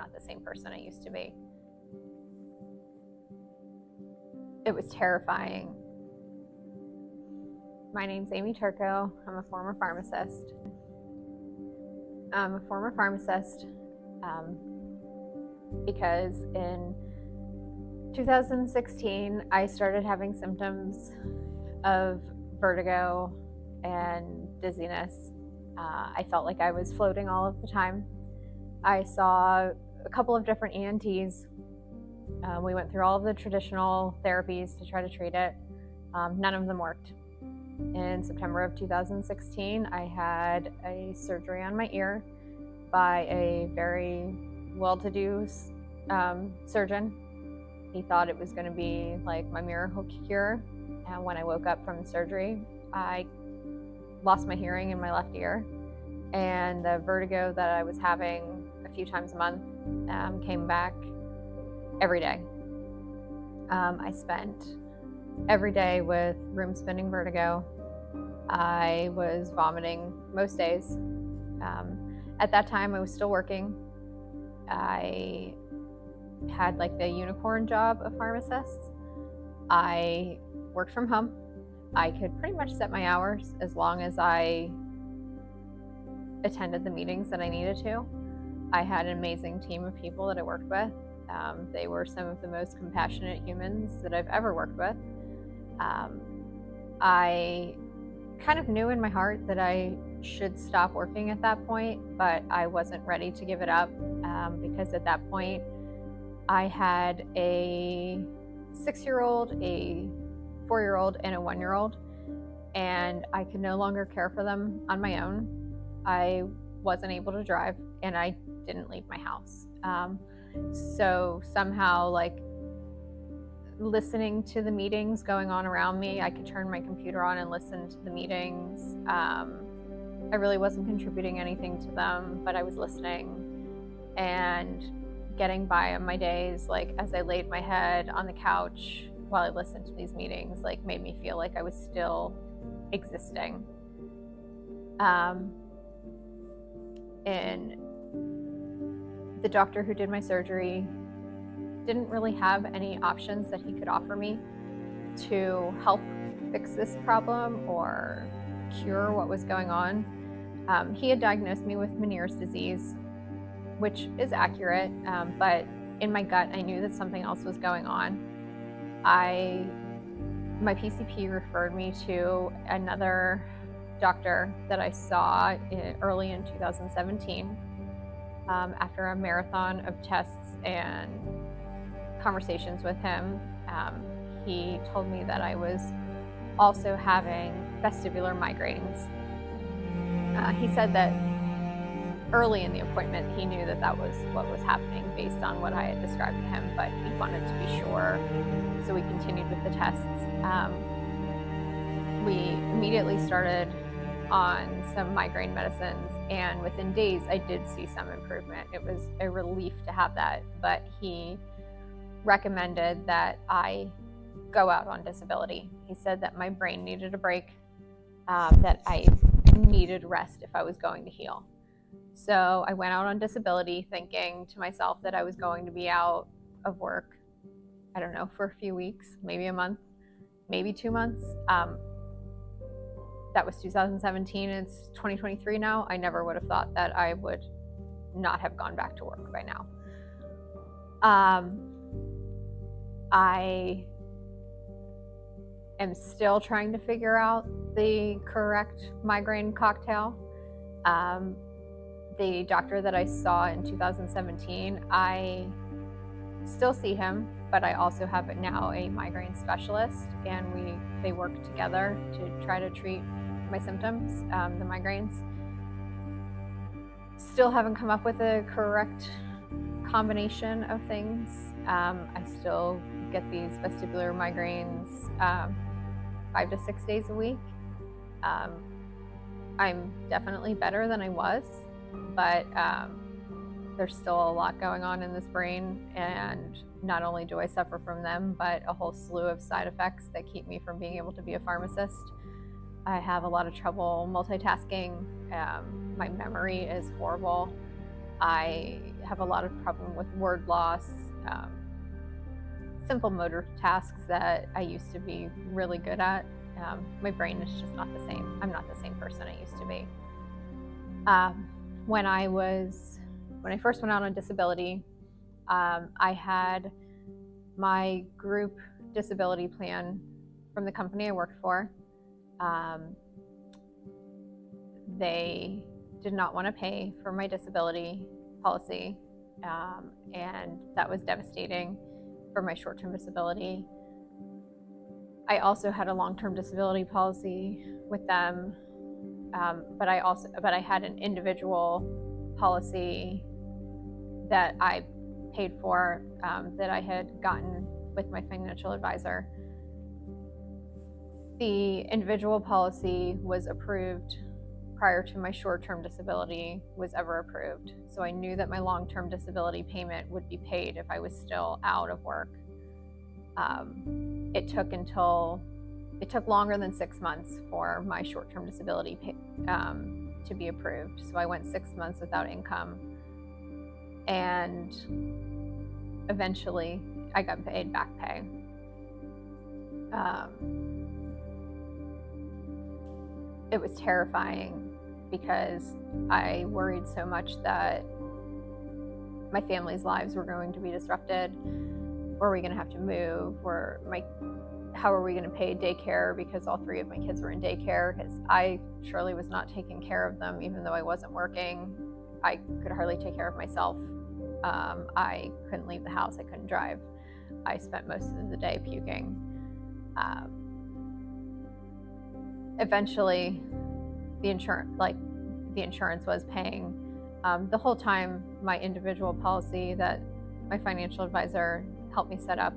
not the same person I used to be. It was terrifying. My name's Amy Turco. I'm a former pharmacist. Because in 2016, I started having symptoms of vertigo and dizziness. I felt like I was floating all of the time. I saw a couple of different ENTs. We went through all of the traditional therapies to try to treat it. None of them worked. In September of 2016, I had a surgery on my ear by a very well-to-do surgeon. He thought it was going to be like my miracle cure. And when I woke up from the surgery, I lost my hearing in my left ear. And the vertigo that I was having a few times a month came back every day. I spent every day with room spinning vertigo. I was vomiting most days. At that time, I was still working. I had like the unicorn job of pharmacists. I worked from home. I could pretty much set my hours as long as I attended the meetings that I needed to. I had an amazing team of people that I worked with. They were some of the most compassionate humans that I've ever worked with. I kind of knew in my heart that I should stop working at that point, but I wasn't ready to give it up because at that point I had a 6-year-old, a 4-year-old, and a 1-year-old, and I could no longer care for them on my own. I wasn't able to drive, and I didn't leave my house. So somehow, like, listening to the meetings going on around me, I could turn my computer on and listen to the meetings. I really wasn't contributing anything to them, but I was listening and getting by on my days. Like, as I laid my head on the couch while I listened to these meetings, like, made me feel like I was still existing. And the doctor who did my surgery didn't really have any options that he could offer me to help fix this problem or cure what was going on. He had diagnosed me with Meniere's disease, which is accurate, but in my gut, I knew that something else was going on. My PCP referred me to another doctor that I saw early in 2017. After a marathon of tests and conversations with him, he told me that I was also having vestibular migraines. He said that early in the appointment, he knew that that was what was happening based on what I had described to him, but he wanted to be sure, so we continued with the tests. We immediately started on some migraine medicines, and within days, I did see some improvement. It was a relief to have that, but he recommended that I go out on disability. He said that my brain needed a break, that I needed rest if I was going to heal. So I went out on disability thinking to myself that I was going to be out of work, I don't know, for a few weeks, maybe a month, maybe 2 months. That was 2017, it's 2023 now. I never would have thought that I would not have gone back to work by now. I am still trying to figure out the correct migraine cocktail. The doctor that I saw in 2017, I still see him, but I also have now a migraine specialist, and they work together to try to treat my symptoms, the migraines. Still haven't come up with a correct combination of things. I still get these vestibular migraines 5 to 6 days a week. I'm definitely better than I was, but there's still a lot going on in this brain, and not only do I suffer from them, but a whole slew of side effects that keep me from being able to be a pharmacist. I have a lot of trouble multitasking. My memory is horrible. I have a lot of problem with word loss, um, simple motor tasks that I used to be really good at. My brain is just not the same. I'm not the same person I used to be. Um, when I first went out on disability, I had my group disability plan from the company I worked for. They did not want to pay for my disability policy, and that was devastating for my short-term disability. I also had a long-term disability policy with them, but I had an individual policy that I paid for, that I had gotten with my financial advisor. The individual policy was approved prior to my short-term disability was ever approved. So I knew that my long-term disability payment would be paid if I was still out of work. It took longer than 6 months for my short-term disability to be approved. So I went 6 months without income, and eventually I got paid back pay. It was terrifying because I worried so much that my family's lives were going to be disrupted. Were we going to have to move? How are we going to pay daycare, because all 3 of my kids were in daycare, because I surely was not taking care of them even though I wasn't working. I could hardly take care of myself. I couldn't leave the house. I couldn't drive. I spent most of the day puking. Eventually, the insurance was paying. The whole time, my individual policy that my financial advisor helped me set up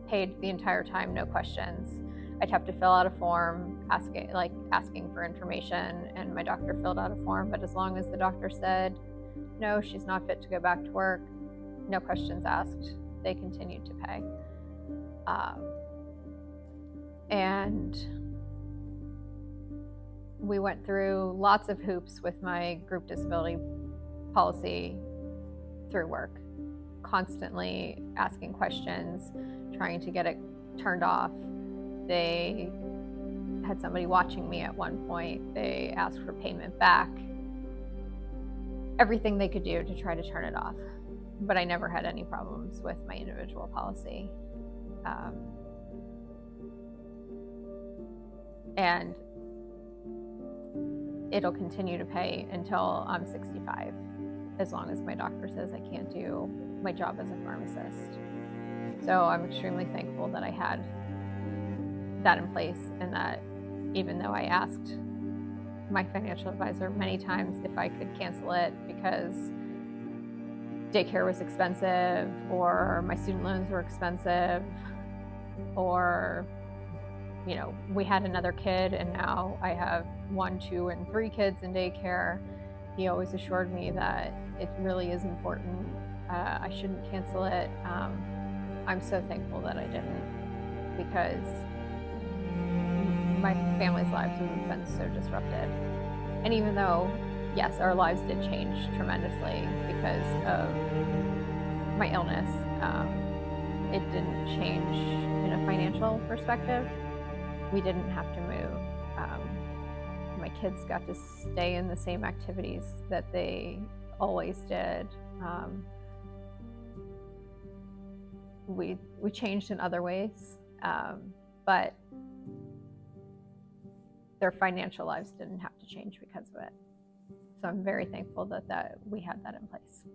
paid the entire time, no questions. I'd have to fill out a form asking for information, and my doctor filled out a form, but as long as the doctor said, no, she's not fit to go back to work, no questions asked, they continued to pay. And we went through lots of hoops with my group disability policy through work, constantly asking questions, trying to get it turned off. They had somebody watching me at one point. They asked for payment back. Everything they could do to try to turn it off. But I never had any problems with my individual policy. And it'll continue to pay until I'm 65, as long as my doctor says I can't do my job as a pharmacist. So I'm extremely thankful that I had that in place, and that even though I asked my financial advisor many times if I could cancel it because daycare was expensive, or my student loans were expensive, or we had another kid and now I have 1, 2, and 3 kids in daycare, he always assured me that it really is important. I shouldn't cancel it. I'm so thankful that I didn't, because my family's lives would have been so disrupted. And even though, yes, our lives did change tremendously because of my illness, it didn't change in a financial perspective. We didn't have to move. My kids got to stay in the same activities that they always did. We changed in other ways, but their financial lives didn't have to change because of it. So I'm very thankful that we had that in place.